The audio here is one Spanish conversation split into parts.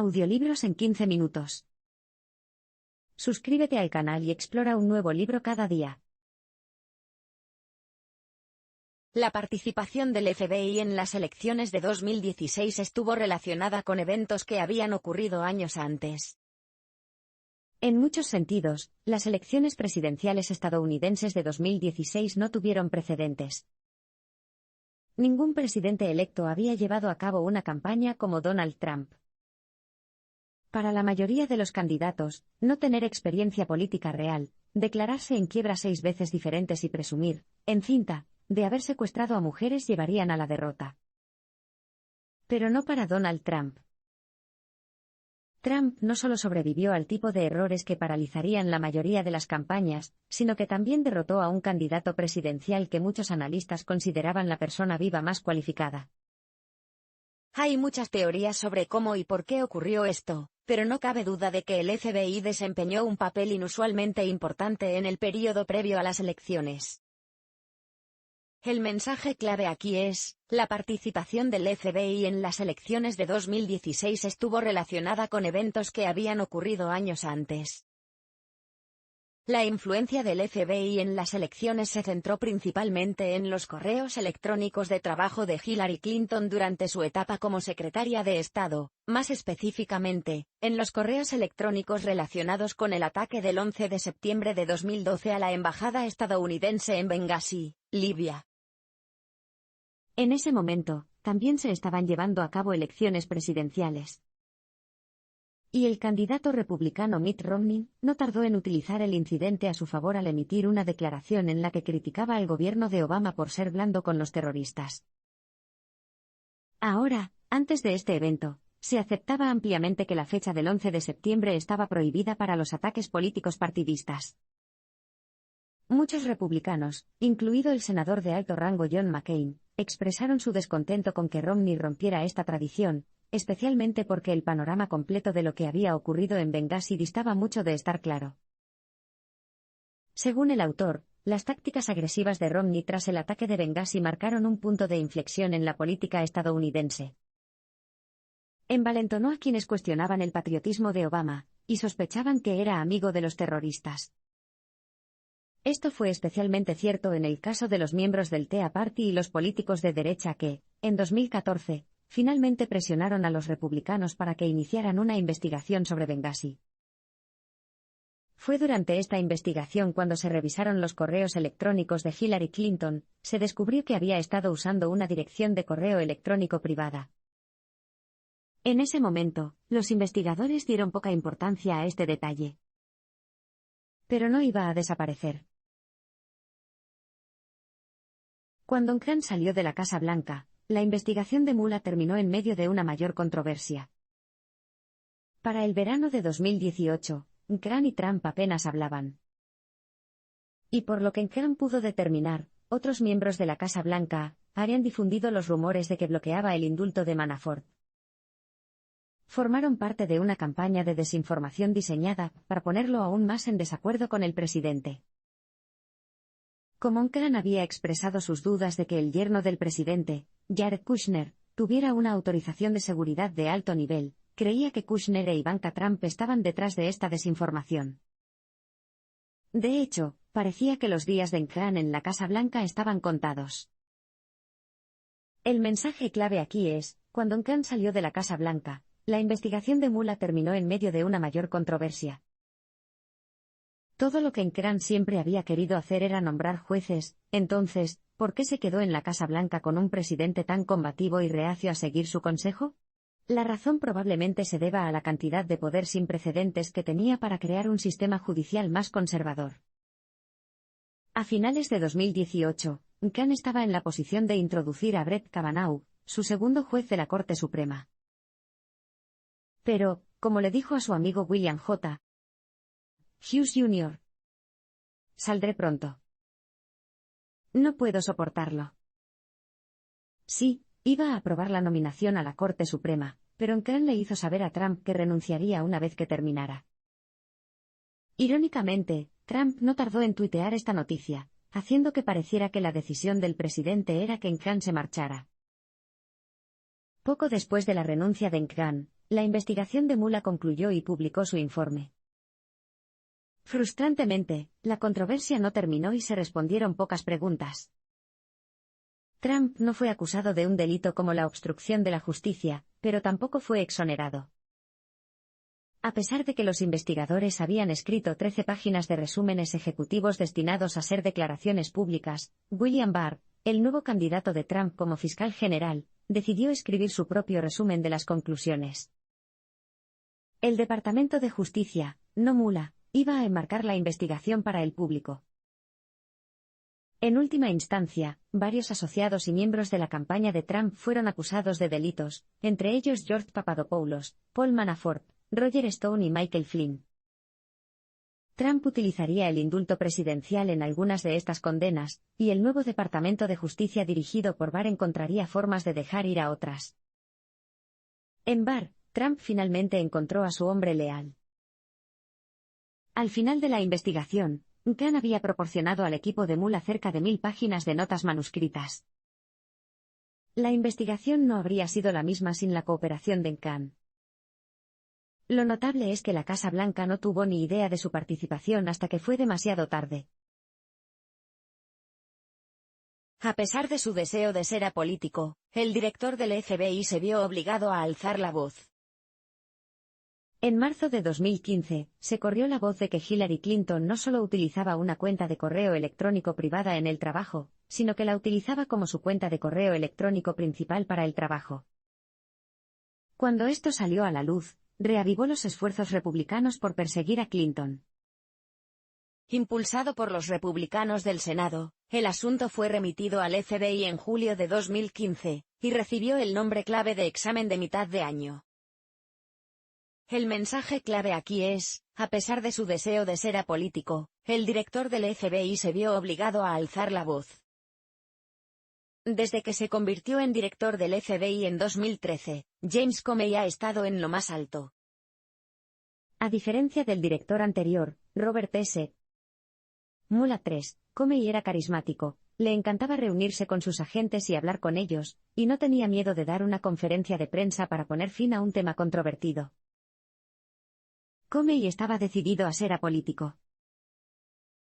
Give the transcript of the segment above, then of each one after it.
Audiolibros en 15 minutos. Suscríbete al canal y explora un nuevo libro cada día. La participación del FBI en las elecciones de 2016 estuvo relacionada con eventos que habían ocurrido años antes. En muchos sentidos, las elecciones presidenciales estadounidenses de 2016 no tuvieron precedentes. Ningún presidente electo había llevado a cabo una campaña como Donald Trump. Para la mayoría de los candidatos, no tener experiencia política real, declararse en quiebra 6 veces diferentes y presumir, en cinta, de haber secuestrado a mujeres llevarían a la derrota. Pero no para Donald Trump. Trump no solo sobrevivió al tipo de errores que paralizarían la mayoría de las campañas, sino que también derrotó a un candidato presidencial que muchos analistas consideraban la persona viva más cualificada. Hay muchas teorías sobre cómo y por qué ocurrió esto, pero no cabe duda de que el FBI desempeñó un papel inusualmente importante en el período previo a las elecciones. El mensaje clave aquí es, la participación del FBI en las elecciones de 2016 estuvo relacionada con eventos que habían ocurrido años antes. La influencia del FBI en las elecciones se centró principalmente en los correos electrónicos de trabajo de Hillary Clinton durante su etapa como secretaria de Estado, más específicamente, en los correos electrónicos relacionados con el ataque del 11 de septiembre de 2012 a la embajada estadounidense en Bengasi, Libia. En ese momento, también se estaban llevando a cabo elecciones presidenciales. Y el candidato republicano Mitt Romney no tardó en utilizar el incidente a su favor al emitir una declaración en la que criticaba al gobierno de Obama por ser blando con los terroristas. Ahora, antes de este evento, se aceptaba ampliamente que la fecha del 11 de septiembre estaba prohibida para los ataques políticos partidistas. Muchos republicanos, incluido el senador de alto rango John McCain, expresaron su descontento con que Romney rompiera esta tradición, especialmente porque el panorama completo de lo que había ocurrido en Bengasi distaba mucho de estar claro. Según el autor, las tácticas agresivas de Romney tras el ataque de Bengasi marcaron un punto de inflexión en la política estadounidense. Envalentonó a quienes cuestionaban el patriotismo de Obama, y sospechaban que era amigo de los terroristas. Esto fue especialmente cierto en el caso de los miembros del Tea Party y los políticos de derecha que, en 2014, finalmente presionaron a los republicanos para que iniciaran una investigación sobre Bengasi. Fue durante esta investigación cuando se revisaron los correos electrónicos de Hillary Clinton, se descubrió que había estado usando una dirección de correo electrónico privada. En ese momento, los investigadores dieron poca importancia a este detalle. Pero no iba a desaparecer. Cuando Khan salió de la Casa Blanca, la investigación de Mueller terminó en medio de una mayor controversia. Para el verano de 2018, Khan y Trump apenas hablaban. Y por lo que Khan pudo determinar, otros miembros de la Casa Blanca habían difundido los rumores de que bloqueaba el indulto de Manafort. Formaron parte de una campaña de desinformación diseñada para ponerlo aún más en desacuerdo con el presidente. Como Khan había expresado sus dudas de que el yerno del presidente, Jared Kushner, tuviera una autorización de seguridad de alto nivel, creía que Kushner e Ivanka Trump estaban detrás de esta desinformación. De hecho, parecía que los días de Khan en la Casa Blanca estaban contados. El mensaje clave aquí es, cuando Khan salió de la Casa Blanca, la investigación de Mueller terminó en medio de una mayor controversia. Todo lo que Khan siempre había querido hacer era nombrar jueces, entonces, ¿por qué se quedó en la Casa Blanca con un presidente tan combativo y reacio a seguir su consejo? La razón probablemente se deba a la cantidad de poder sin precedentes que tenía para crear un sistema judicial más conservador. A finales de 2018, Khan estaba en la posición de introducir a Brett Kavanaugh, su segundo juez de la Corte Suprema. Pero, como le dijo a su amigo William J. Hughes Jr., saldré pronto. No puedo soportarlo. Sí, iba a aprobar la nominación a la Corte Suprema, pero Khan le hizo saber a Trump que renunciaría una vez que terminara. Irónicamente, Trump no tardó en tuitear esta noticia, haciendo que pareciera que la decisión del presidente era que Khan se marchara. Poco después de la renuncia de Khan, la investigación de Mueller concluyó y publicó su informe. Frustrantemente, la controversia no terminó y se respondieron pocas preguntas. Trump no fue acusado de un delito como la obstrucción de la justicia, pero tampoco fue exonerado. A pesar de que los investigadores habían escrito 13 páginas de resúmenes ejecutivos destinados a ser declaraciones públicas, William Barr, el nuevo candidato de Trump como fiscal general, decidió escribir su propio resumen de las conclusiones. El Departamento de Justicia, no Mueller, iba a enmarcar la investigación para el público. En última instancia, varios asociados y miembros de la campaña de Trump fueron acusados de delitos, entre ellos George Papadopoulos, Paul Manafort, Roger Stone y Michael Flynn. Trump utilizaría el indulto presidencial en algunas de estas condenas, y el nuevo Departamento de Justicia dirigido por Barr encontraría formas de dejar ir a otras. En Barr, Trump finalmente encontró a su hombre leal. Al final de la investigación, Khan había proporcionado al equipo de Mueller cerca de 1000 páginas de notas manuscritas. La investigación no habría sido la misma sin la cooperación de Khan. Lo notable es que la Casa Blanca no tuvo ni idea de su participación hasta que fue demasiado tarde. A pesar de su deseo de ser apolítico, el director del FBI se vio obligado a alzar la voz. En marzo de 2015, se corrió la voz de que Hillary Clinton no solo utilizaba una cuenta de correo electrónico privada en el trabajo, sino que la utilizaba como su cuenta de correo electrónico principal para el trabajo. Cuando esto salió a la luz, reavivó los esfuerzos republicanos por perseguir a Clinton. Impulsado por los republicanos del Senado, el asunto fue remitido al FBI en julio de 2015, y recibió el nombre clave de examen de mitad de año. El mensaje clave aquí es, a pesar de su deseo de ser apolítico, el director del FBI se vio obligado a alzar la voz. Desde que se convirtió en director del FBI en 2013, James Comey ha estado en lo más alto. A diferencia del director anterior, Robert S. Mueller III, Comey era carismático, le encantaba reunirse con sus agentes y hablar con ellos, y no tenía miedo de dar una conferencia de prensa para poner fin a un tema controvertido. Comey estaba decidido a ser apolítico.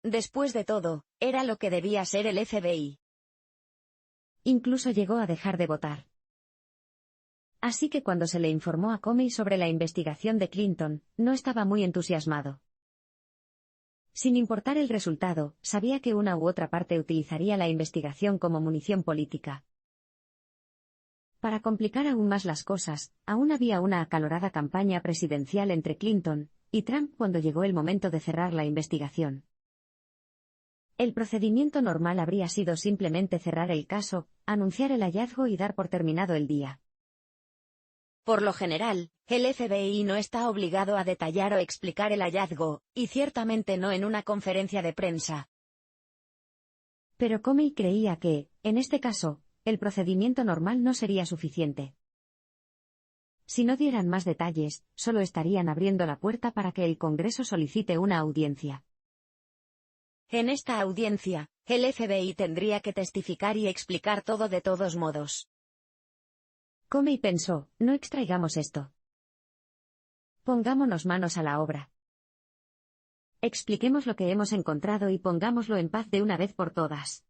Después de todo, era lo que debía ser el FBI. Incluso llegó a dejar de votar. Así que cuando se le informó a Comey sobre la investigación de Clinton, no estaba muy entusiasmado. Sin importar el resultado, sabía que una u otra parte utilizaría la investigación como munición política. Para complicar aún más las cosas, aún había una acalorada campaña presidencial entre Clinton y Trump cuando llegó el momento de cerrar la investigación. El procedimiento normal habría sido simplemente cerrar el caso, anunciar el hallazgo y dar por terminado el día. Por lo general, el FBI no está obligado a detallar o explicar el hallazgo, y ciertamente no en una conferencia de prensa. Pero Comey creía que, en este caso, el procedimiento normal no sería suficiente. Si no dieran más detalles, solo estarían abriendo la puerta para que el Congreso solicite una audiencia. En esta audiencia, el FBI tendría que testificar y explicar todo de todos modos. Comey pensó, no extraigamos esto. Pongámonos manos a la obra. Expliquemos lo que hemos encontrado y pongámoslo en paz de una vez por todas.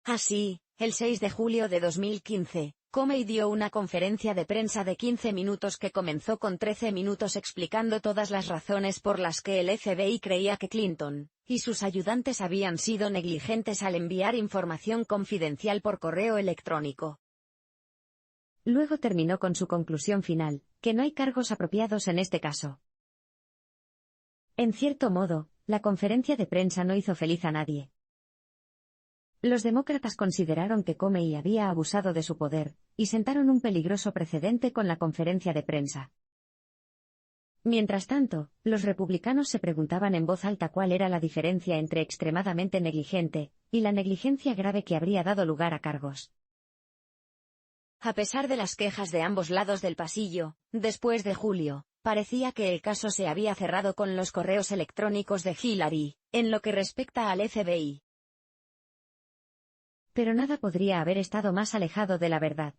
Así, el 6 de julio de 2015, Comey dio una conferencia de prensa de 15 minutos que comenzó con 13 minutos explicando todas las razones por las que el FBI creía que Clinton y sus ayudantes habían sido negligentes al enviar información confidencial por correo electrónico. Luego terminó con su conclusión final, que no hay cargos apropiados en este caso. En cierto modo, la conferencia de prensa no hizo feliz a nadie. Los demócratas consideraron que Comey había abusado de su poder, y sentaron un peligroso precedente con la conferencia de prensa. Mientras tanto, los republicanos se preguntaban en voz alta cuál era la diferencia entre extremadamente negligente y la negligencia grave que habría dado lugar a cargos. A pesar de las quejas de ambos lados del pasillo, después de julio, parecía que el caso se había cerrado con los correos electrónicos de Hillary, en lo que respecta al FBI. Pero nada podría haber estado más alejado de la verdad.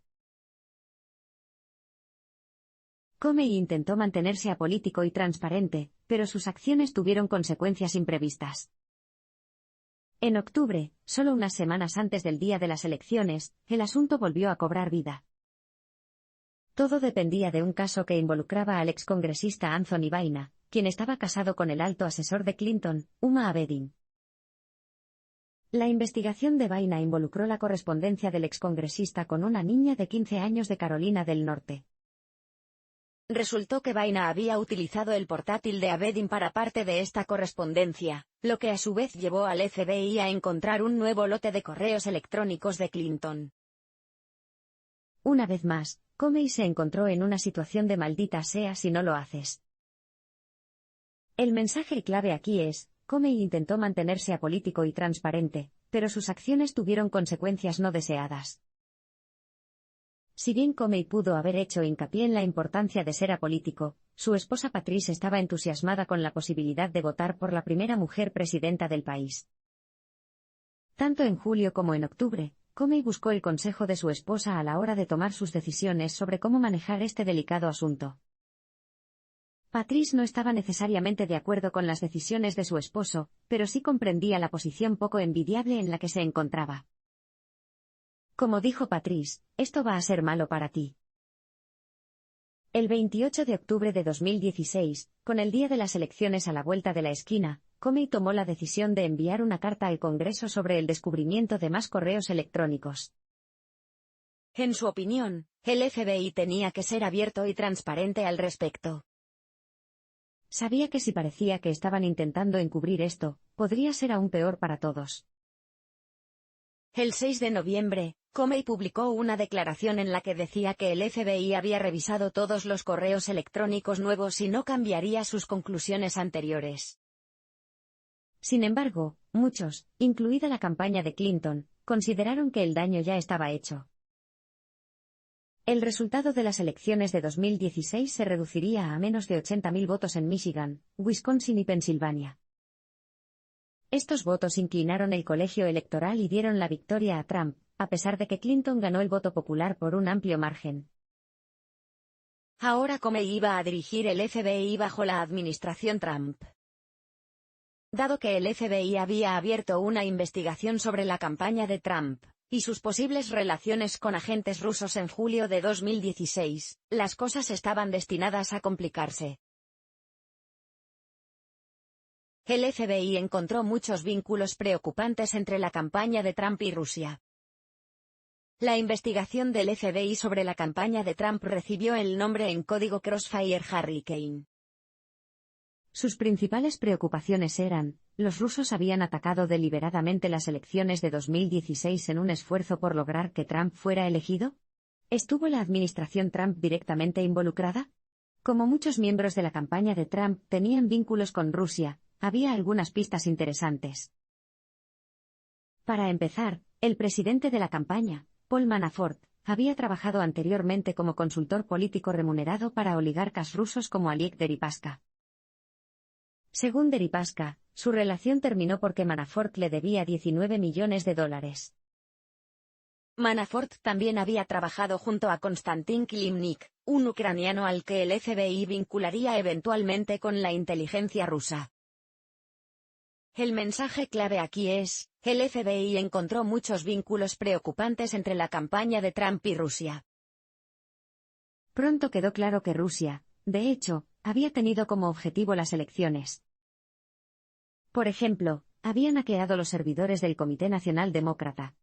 Comey intentó mantenerse apolítico y transparente, pero sus acciones tuvieron consecuencias imprevistas. En octubre, solo unas semanas antes del día de las elecciones, el asunto volvió a cobrar vida. Todo dependía de un caso que involucraba al excongresista Anthony Weiner, quien estaba casado con el alto asesor de Clinton, Huma Abedin. La investigación de Weiner involucró la correspondencia del excongresista con una niña de 15 años de Carolina del Norte. Resultó que Weiner había utilizado el portátil de Abedin para parte de esta correspondencia, lo que a su vez llevó al FBI a encontrar un nuevo lote de correos electrónicos de Clinton. Una vez más, Comey se encontró en una situación de maldita sea si no lo haces. El mensaje clave aquí es: Comey intentó mantenerse apolítico y transparente, pero sus acciones tuvieron consecuencias no deseadas. Si bien Comey pudo haber hecho hincapié en la importancia de ser apolítico, su esposa Patrice estaba entusiasmada con la posibilidad de votar por la primera mujer presidenta del país. Tanto en julio como en octubre, Comey buscó el consejo de su esposa a la hora de tomar sus decisiones sobre cómo manejar este delicado asunto. Patrice no estaba necesariamente de acuerdo con las decisiones de su esposo, pero sí comprendía la posición poco envidiable en la que se encontraba. Como dijo Patrice, esto va a ser malo para ti. El 28 de octubre de 2016, con el día de las elecciones a la vuelta de la esquina, Comey tomó la decisión de enviar una carta al Congreso sobre el descubrimiento de más correos electrónicos. En su opinión, el FBI tenía que ser abierto y transparente al respecto. Sabía que si parecía que estaban intentando encubrir esto, podría ser aún peor para todos. El 6 de noviembre, Comey publicó una declaración en la que decía que el FBI había revisado todos los correos electrónicos nuevos y no cambiaría sus conclusiones anteriores. Sin embargo, muchos, incluida la campaña de Clinton, consideraron que el daño ya estaba hecho. El resultado de las elecciones de 2016 se reduciría a menos de 80.000 votos en Michigan, Wisconsin y Pensilvania. Estos votos inclinaron el colegio electoral y dieron la victoria a Trump, a pesar de que Clinton ganó el voto popular por un amplio margen. Ahora Comey iba a dirigir el FBI bajo la administración Trump. Dado que el FBI había abierto una investigación sobre la campaña de Trump y sus posibles relaciones con agentes rusos en julio de 2016, las cosas estaban destinadas a complicarse. El FBI encontró muchos vínculos preocupantes entre la campaña de Trump y Rusia. La investigación del FBI sobre la campaña de Trump recibió el nombre en código Crossfire Hurricane. Sus principales preocupaciones eran: los rusos habían atacado deliberadamente las elecciones de 2016 en un esfuerzo por lograr que Trump fuera elegido. ¿Estuvo la administración Trump directamente involucrada? Como muchos miembros de la campaña de Trump tenían vínculos con Rusia, había algunas pistas interesantes. Para empezar, el presidente de la campaña, Paul Manafort, había trabajado anteriormente como consultor político remunerado para oligarcas rusos como Oleg Deripaska. Según Deripaska, su relación terminó porque Manafort le debía $19 millones. Manafort también había trabajado junto a Konstantin Kilimnik, un ucraniano al que el FBI vincularía eventualmente con la inteligencia rusa. El mensaje clave aquí es: el FBI encontró muchos vínculos preocupantes entre la campaña de Trump y Rusia. Pronto quedó claro que Rusia, de hecho, había tenido como objetivo las elecciones. Por ejemplo, habían hackeado los servidores del Comité Nacional Demócrata.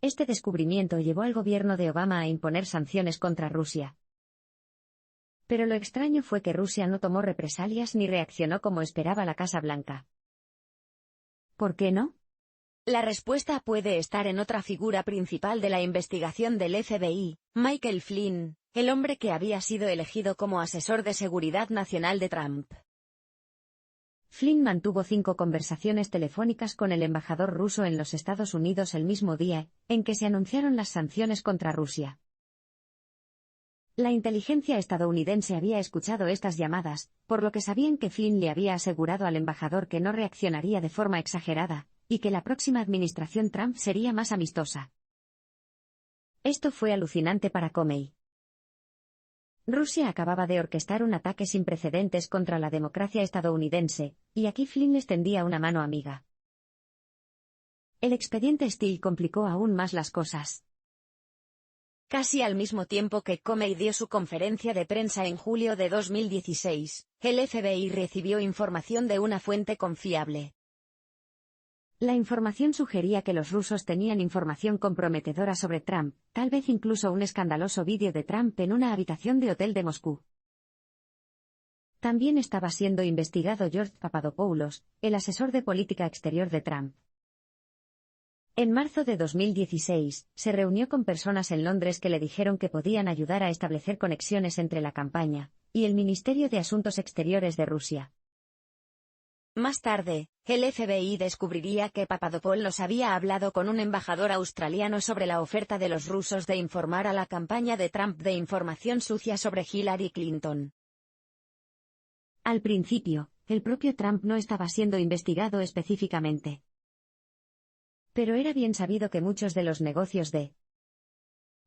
Este descubrimiento llevó al gobierno de Obama a imponer sanciones contra Rusia. Pero lo extraño fue que Rusia no tomó represalias ni reaccionó como esperaba la Casa Blanca. ¿Por qué no? La respuesta puede estar en otra figura principal de la investigación del FBI, Michael Flynn, el hombre que había sido elegido como asesor de seguridad nacional de Trump. Flynn mantuvo 5 conversaciones telefónicas con el embajador ruso en los Estados Unidos el mismo día en que se anunciaron las sanciones contra Rusia. La inteligencia estadounidense había escuchado estas llamadas, por lo que sabían que Flynn le había asegurado al embajador que no reaccionaría de forma exagerada, y que la próxima administración Trump sería más amistosa. Esto fue alucinante para Comey. Rusia acababa de orquestar un ataque sin precedentes contra la democracia estadounidense, y aquí Flynn les tendía una mano amiga. El expediente Steele complicó aún más las cosas. Casi al mismo tiempo que Comey dio su conferencia de prensa en julio de 2016, el FBI recibió información de una fuente confiable. La información sugería que los rusos tenían información comprometedora sobre Trump, tal vez incluso un escandaloso vídeo de Trump en una habitación de hotel de Moscú. También estaba siendo investigado George Papadopoulos, el asesor de política exterior de Trump. En marzo de 2016, se reunió con personas en Londres que le dijeron que podían ayudar a establecer conexiones entre la campaña y el Ministerio de Asuntos Exteriores de Rusia. Más tarde, el FBI descubriría que Papadopoulos había hablado con un embajador australiano sobre la oferta de los rusos de informar a la campaña de Trump de información sucia sobre Hillary Clinton. Al principio, el propio Trump no estaba siendo investigado específicamente. Pero era bien sabido que muchos de los negocios de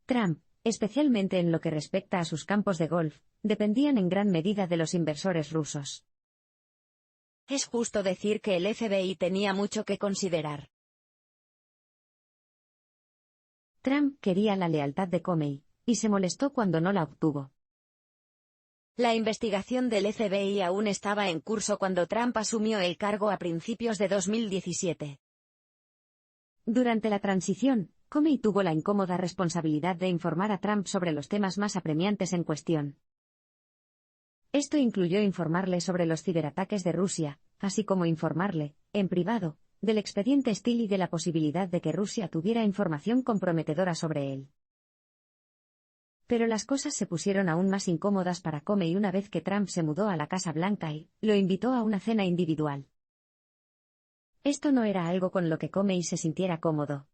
Trump, especialmente en lo que respecta a sus campos de golf, dependían en gran medida de los inversores rusos. Es justo decir que el FBI tenía mucho que considerar. Trump quería la lealtad de Comey, y se molestó cuando no la obtuvo. La investigación del FBI aún estaba en curso cuando Trump asumió el cargo a principios de 2017. Durante la transición, Comey tuvo la incómoda responsabilidad de informar a Trump sobre los temas más apremiantes en cuestión. Esto incluyó informarle sobre los ciberataques de Rusia, así como informarle, en privado, del expediente Steele y de la posibilidad de que Rusia tuviera información comprometedora sobre él. Pero las cosas se pusieron aún más incómodas para Comey una vez que Trump se mudó a la Casa Blanca y lo invitó a una cena individual. Esto no era algo con lo que Comey se sintiera cómodo.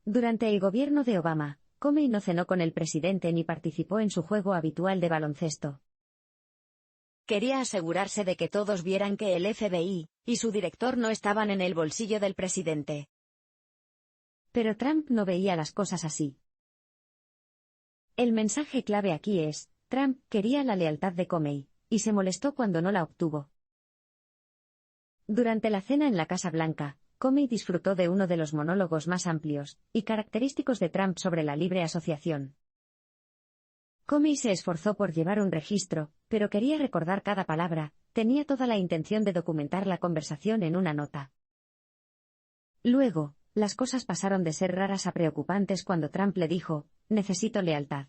Durante el gobierno de Obama, Comey no cenó con el presidente ni participó en su juego habitual de baloncesto. Quería asegurarse de que todos vieran que el FBI y su director no estaban en el bolsillo del presidente. Pero Trump no veía las cosas así. El mensaje clave aquí es, Trump quería la lealtad de Comey, y se molestó cuando no la obtuvo. Durante la cena en la Casa Blanca, Comey disfrutó de uno de los monólogos más amplios y característicos de Trump sobre la libre asociación. Comey se esforzó por llevar un registro, pero quería recordar cada palabra, tenía toda la intención de documentar la conversación en una nota. Luego, las cosas pasaron de ser raras a preocupantes cuando Trump le dijo, necesito lealtad.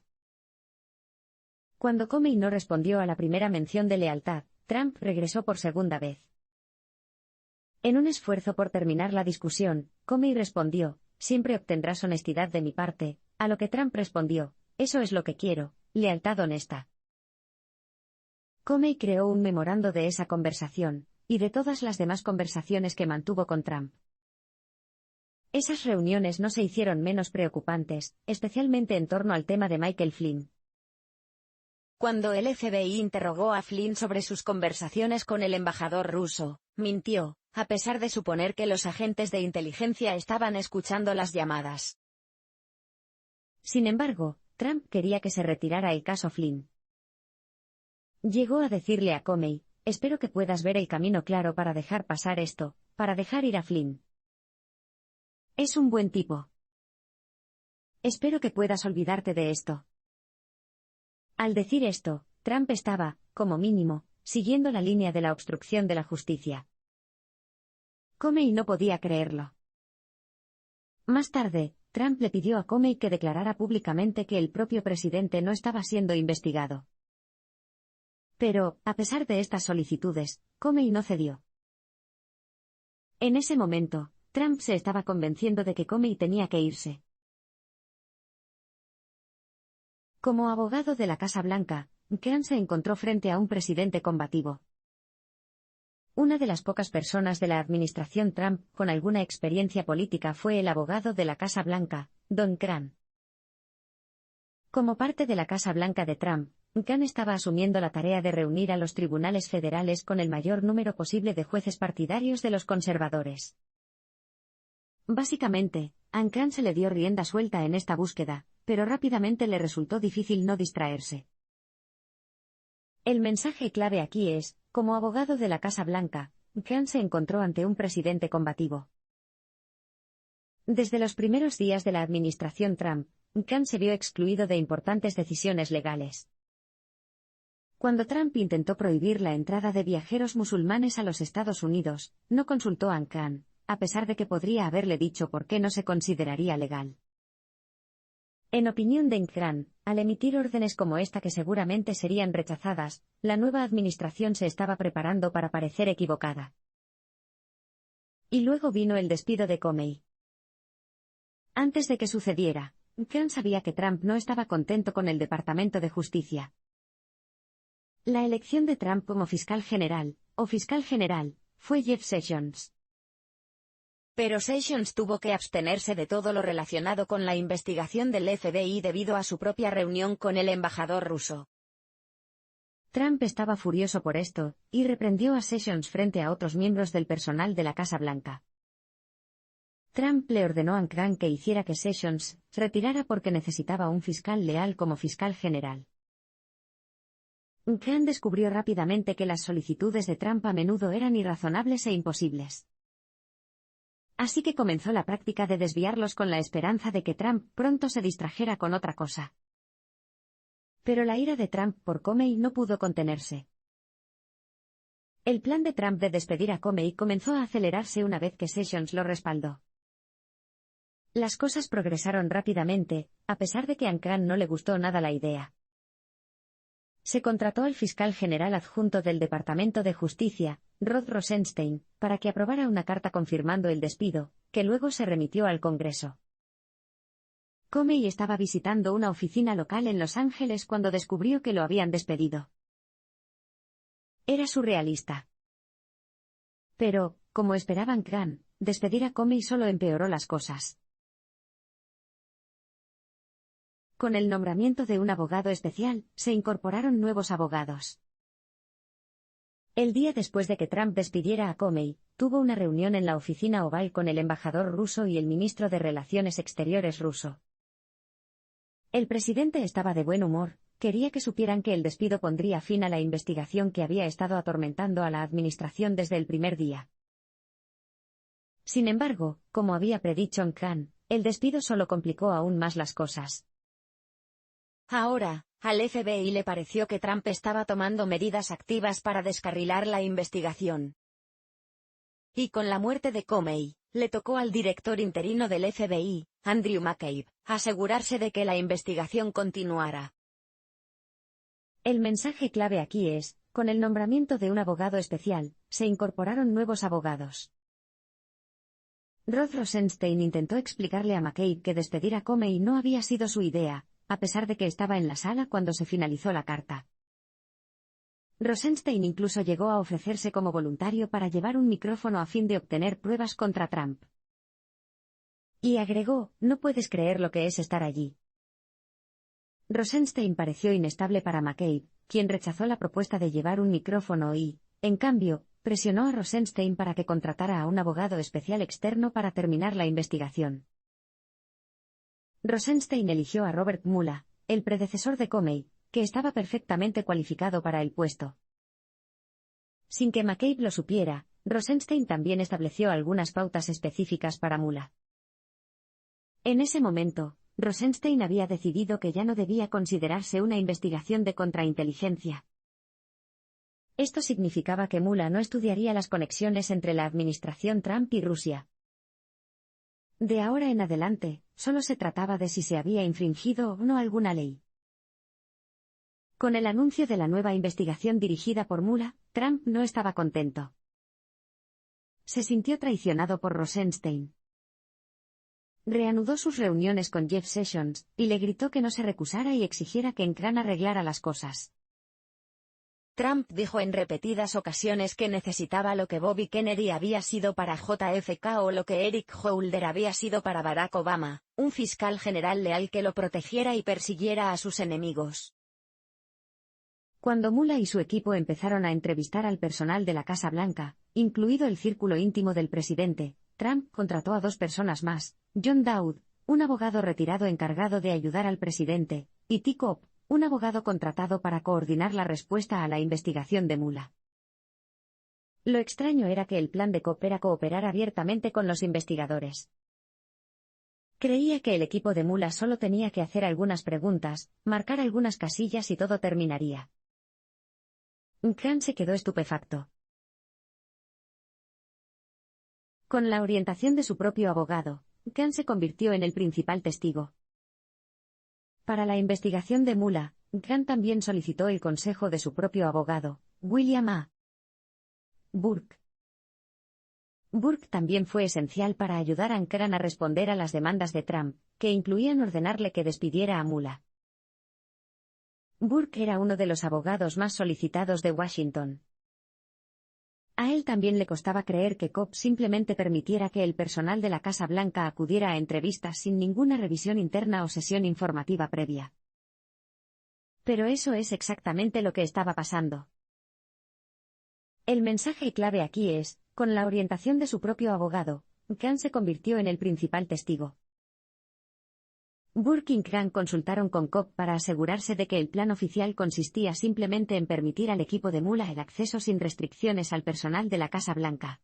Cuando Comey no respondió a la primera mención de lealtad, Trump regresó por segunda vez. En un esfuerzo por terminar la discusión, Comey respondió, siempre obtendrás honestidad de mi parte, a lo que Trump respondió, eso es lo que quiero, lealtad honesta. Comey creó un memorando de esa conversación, y de todas las demás conversaciones que mantuvo con Trump. Esas reuniones no se hicieron menos preocupantes, especialmente en torno al tema de Michael Flynn. Cuando el FBI interrogó a Flynn sobre sus conversaciones con el embajador ruso, mintió, a pesar de suponer que los agentes de inteligencia estaban escuchando las llamadas. Sin embargo, Trump quería que se retirara el caso Flynn. Llegó a decirle a Comey, espero que puedas ver el camino claro para dejar pasar esto, para dejar ir a Flynn. Es un buen tipo. Espero que puedas olvidarte de esto. Al decir esto, Trump estaba, como mínimo, siguiendo la línea de la obstrucción de la justicia. Comey no podía creerlo. Más tarde, Trump le pidió a Comey que declarara públicamente que el propio presidente no estaba siendo investigado. Pero, a pesar de estas solicitudes, Comey no cedió. En ese momento, Trump se estaba convenciendo de que Comey tenía que irse. Como abogado de la Casa Blanca, Khan se encontró frente a un presidente combativo. Una de las pocas personas de la administración Trump con alguna experiencia política fue el abogado de la Casa Blanca, Don Khan. Como parte de la Casa Blanca de Trump, Khan estaba asumiendo la tarea de reunir a los tribunales federales con el mayor número posible de jueces partidarios de los conservadores. Básicamente, a Khan se le dio rienda suelta en esta búsqueda, pero rápidamente le resultó difícil no distraerse. El mensaje clave aquí es, como abogado de la Casa Blanca, Khan se encontró ante un presidente combativo. Desde los primeros días de la administración Trump, Khan se vio excluido de importantes decisiones legales. Cuando Trump intentó prohibir la entrada de viajeros musulmanes a los Estados Unidos, no consultó a Khan, a pesar de que podría haberle dicho por qué no se consideraría legal. En opinión de Khan, al emitir órdenes como esta que seguramente serían rechazadas, la nueva administración se estaba preparando para parecer equivocada. Y luego vino el despido de Comey. Antes de que sucediera, Khan sabía que Trump no estaba contento con el Departamento de Justicia. La elección de Trump como fiscal general, o fiscal general, fue Jeff Sessions. Pero Sessions tuvo que abstenerse de todo lo relacionado con la investigación del FBI debido a su propia reunión con el embajador ruso. Trump estaba furioso por esto, y reprendió a Sessions frente a otros miembros del personal de la Casa Blanca. Trump le ordenó a Khan que hiciera que Sessions se retirara porque necesitaba un fiscal leal como fiscal general. Khan descubrió rápidamente que las solicitudes de Trump a menudo eran irrazonables e imposibles. Así que comenzó la práctica de desviarlos con la esperanza de que Trump pronto se distrajera con otra cosa. Pero la ira de Trump por Comey no pudo contenerse. El plan de Trump de despedir a Comey comenzó a acelerarse una vez que Sessions lo respaldó. Las cosas progresaron rápidamente, a pesar de que a Khan no le gustó nada la idea. Se contrató al fiscal general adjunto del Departamento de Justicia, Rod Rosenstein, para que aprobara una carta confirmando el despido, que luego se remitió al Congreso. Comey estaba visitando una oficina local en Los Ángeles cuando descubrió que lo habían despedido. Era surrealista. Pero, como esperaban Khan, despedir a Comey solo empeoró las cosas. Con el nombramiento de un abogado especial, se incorporaron nuevos abogados. El día después de que Trump despidiera a Comey, tuvo una reunión en la oficina oval con el embajador ruso y el ministro de Relaciones Exteriores ruso. El presidente estaba de buen humor, quería que supieran que el despido pondría fin a la investigación que había estado atormentando a la administración desde el primer día. Sin embargo, como había predicho Khan, el despido solo complicó aún más las cosas. Ahora, al FBI le pareció que Trump estaba tomando medidas activas para descarrilar la investigación. Y con la muerte de Comey, le tocó al director interino del FBI, Andrew McCabe, asegurarse de que la investigación continuara. El mensaje clave aquí es, con el nombramiento de un abogado especial, se incorporaron nuevos abogados. Rod Rosenstein intentó explicarle a McCabe que despedir a Comey no había sido su idea, a pesar de que estaba en la sala cuando se finalizó la carta. Rosenstein incluso llegó a ofrecerse como voluntario para llevar un micrófono a fin de obtener pruebas contra Trump. Y agregó, no puedes creer lo que es estar allí. Rosenstein pareció inestable para McCabe, quien rechazó la propuesta de llevar un micrófono y, en cambio, presionó a Rosenstein para que contratara a un abogado especial externo para terminar la investigación. Rosenstein eligió a Robert Mueller, el predecesor de Comey, que estaba perfectamente cualificado para el puesto. Sin que McCabe lo supiera, Rosenstein también estableció algunas pautas específicas para Mueller. En ese momento, Rosenstein había decidido que ya no debía considerarse una investigación de contrainteligencia. Esto significaba que Mueller no estudiaría las conexiones entre la administración Trump y Rusia. De ahora en adelante, solo se trataba de si se había infringido o no alguna ley. Con el anuncio de la nueva investigación dirigida por Mueller, Trump no estaba contento. Se sintió traicionado por Rosenstein. Reanudó sus reuniones con Jeff Sessions, y le gritó que no se recusara y exigiera que Khan arreglara las cosas. Trump dijo en repetidas ocasiones que necesitaba lo que Bobby Kennedy había sido para JFK o lo que Eric Holder había sido para Barack Obama, un fiscal general leal que lo protegiera y persiguiera a sus enemigos. Cuando Mueller y su equipo empezaron a entrevistar al personal de la Casa Blanca, incluido el círculo íntimo del presidente, Trump contrató a 2 personas más, John Dowd, un abogado retirado encargado de ayudar al presidente, y T. Cobb, un abogado contratado para coordinar la respuesta a la investigación de Mueller. Lo extraño era que el plan de Cobb era cooperar abiertamente con los investigadores. Creía que el equipo de Mueller solo tenía que hacer algunas preguntas, marcar algunas casillas y todo terminaría. Khan se quedó estupefacto. Con la orientación de su propio abogado, Khan se convirtió en el principal testigo. Para la investigación de Mueller, Khan también solicitó el consejo de su propio abogado, William A. Burke. Burke también fue esencial para ayudar a Khan a responder a las demandas de Trump, que incluían ordenarle que despidiera a Mueller. Burke era uno de los abogados más solicitados de Washington. A él también le costaba creer que Cobb simplemente permitiera que el personal de la Casa Blanca acudiera a entrevistas sin ninguna revisión interna o sesión informativa previa. Pero eso es exactamente lo que estaba pasando. El mensaje clave aquí es, con la orientación de su propio abogado, Khan se convirtió en el principal testigo. Burke y Khan consultaron con Cobb para asegurarse de que el plan oficial consistía simplemente en permitir al equipo de Mueller el acceso sin restricciones al personal de la Casa Blanca.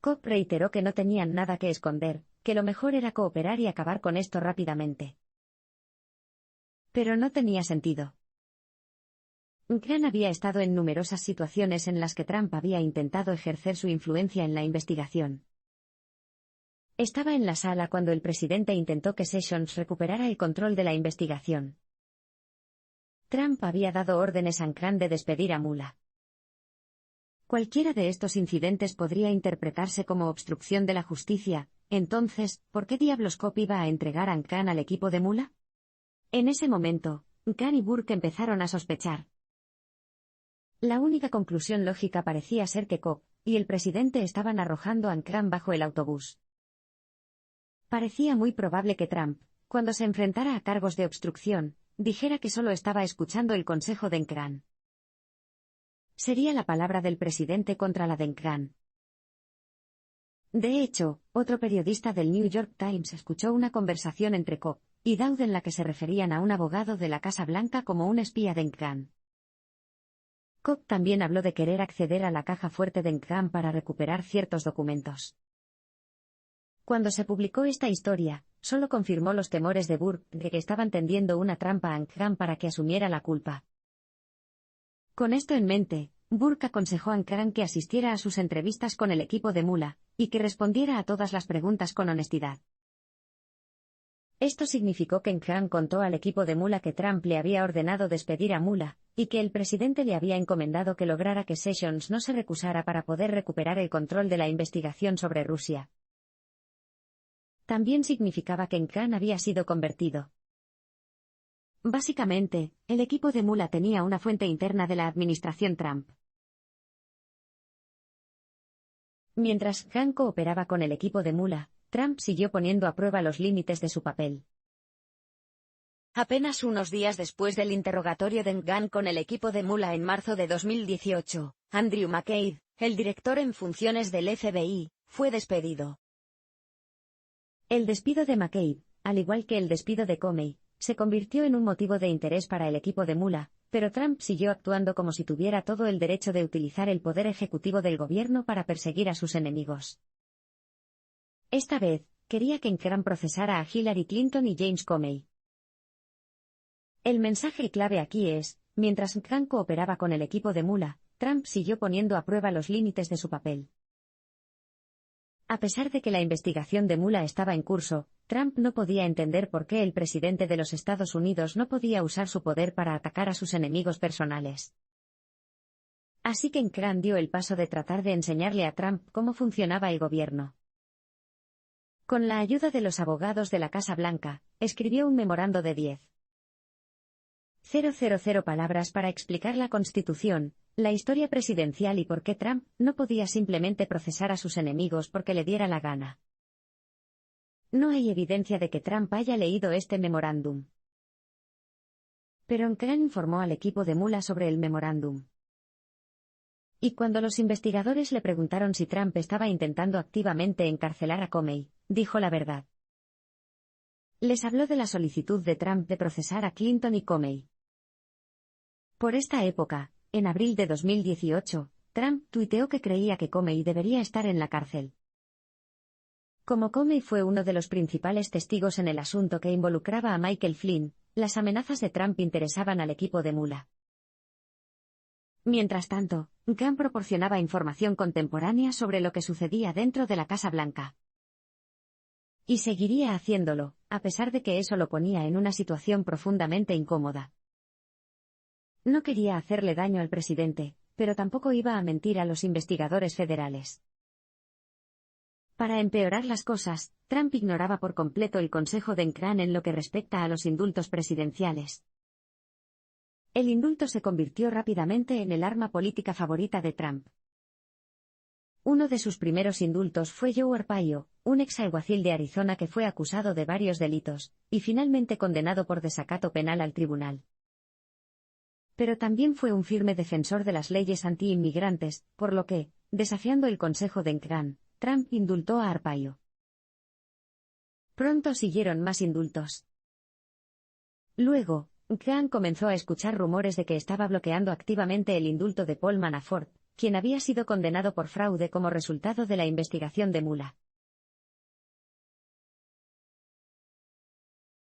Cobb reiteró que no tenían nada que esconder, que lo mejor era cooperar y acabar con esto rápidamente. Pero no tenía sentido. Khan había estado en numerosas situaciones en las que Trump había intentado ejercer su influencia en la investigación. Estaba en la sala cuando el presidente intentó que Sessions recuperara el control de la investigación. Trump había dado órdenes a Khan de despedir a Mueller. Cualquiera de estos incidentes podría interpretarse como obstrucción de la justicia. Entonces, ¿por qué diablos Cobb iba a entregar a Khan al equipo de Mueller? En ese momento, Khan y Burke empezaron a sospechar. La única conclusión lógica parecía ser que Cobb y el presidente estaban arrojando a Khan bajo el autobús. Parecía muy probable que Trump, cuando se enfrentara a cargos de obstrucción, dijera que solo estaba escuchando el consejo de Khan. Sería la palabra del presidente contra la de Khan. De hecho, otro periodista del New York Times escuchó una conversación entre Cobb y Dowd en la que se referían a un abogado de la Casa Blanca como un espía de Khan. Cobb también habló de querer acceder a la caja fuerte de Khan para recuperar ciertos documentos. Cuando se publicó esta historia, solo confirmó los temores de Burke de que estaban tendiendo una trampa a Khan para que asumiera la culpa. Con esto en mente, Burke aconsejó a Khan que asistiera a sus entrevistas con el equipo de Mueller y que respondiera a todas las preguntas con honestidad. Esto significó que Khan contó al equipo de Mueller que Trump le había ordenado despedir a Mueller, y que el presidente le había encomendado que lograra que Sessions no se recusara para poder recuperar el control de la investigación sobre Rusia. También significaba que Khan había sido convertido. Básicamente, el equipo de Mueller tenía una fuente interna de la administración Trump. Mientras Khan cooperaba con el equipo de Mueller, Trump siguió poniendo a prueba los límites de su papel. Apenas unos días después del interrogatorio de Khan con el equipo de Mueller en marzo de 2018, Andrew McCabe, el director en funciones del FBI, fue despedido. El despido de McCabe, al igual que el despido de Comey, se convirtió en un motivo de interés para el equipo de Mueller, pero Trump siguió actuando como si tuviera todo el derecho de utilizar el poder ejecutivo del gobierno para perseguir a sus enemigos. Esta vez, quería que Khan procesara a Hillary Clinton y James Comey. El mensaje clave aquí es, mientras Khan cooperaba con el equipo de Mueller, Trump siguió poniendo a prueba los límites de su papel. A pesar de que la investigación de Mueller estaba en curso, Trump no podía entender por qué el presidente de los Estados Unidos no podía usar su poder para atacar a sus enemigos personales. Así que Khan dio el paso de tratar de enseñarle a Trump cómo funcionaba el gobierno. Con la ayuda de los abogados de la Casa Blanca, escribió un memorando de 10.000 palabras para explicar la Constitución, la historia presidencial y por qué Trump no podía simplemente procesar a sus enemigos porque le diera la gana. No hay evidencia de que Trump haya leído este memorándum. Pero Khan informó al equipo de Mueller sobre el memorándum. Y cuando los investigadores le preguntaron si Trump estaba intentando activamente encarcelar a Comey, dijo la verdad. Les habló de la solicitud de Trump de procesar a Clinton y Comey. Por esta época, en abril de 2018, Trump tuiteó que creía que Comey debería estar en la cárcel. Como Comey fue uno de los principales testigos en el asunto que involucraba a Michael Flynn, las amenazas de Trump interesaban al equipo de Mueller. Mientras tanto, Khan proporcionaba información contemporánea sobre lo que sucedía dentro de la Casa Blanca. Y seguiría haciéndolo, a pesar de que eso lo ponía en una situación profundamente incómoda. No quería hacerle daño al presidente, pero tampoco iba a mentir a los investigadores federales. Para empeorar las cosas, Trump ignoraba por completo el consejo de Khan en lo que respecta a los indultos presidenciales. El indulto se convirtió rápidamente en el arma política favorita de Trump. Uno de sus primeros indultos fue Joe Arpaio, un exalguacil de Arizona que fue acusado de varios delitos, y finalmente condenado por desacato penal al tribunal. Pero también fue un firme defensor de las leyes anti-inmigrantes, por lo que, desafiando el consejo de Khan, Trump indultó a Arpaio. Pronto siguieron más indultos. Luego, Khan comenzó a escuchar rumores de que estaba bloqueando activamente el indulto de Paul Manafort, quien había sido condenado por fraude como resultado de la investigación de Mueller.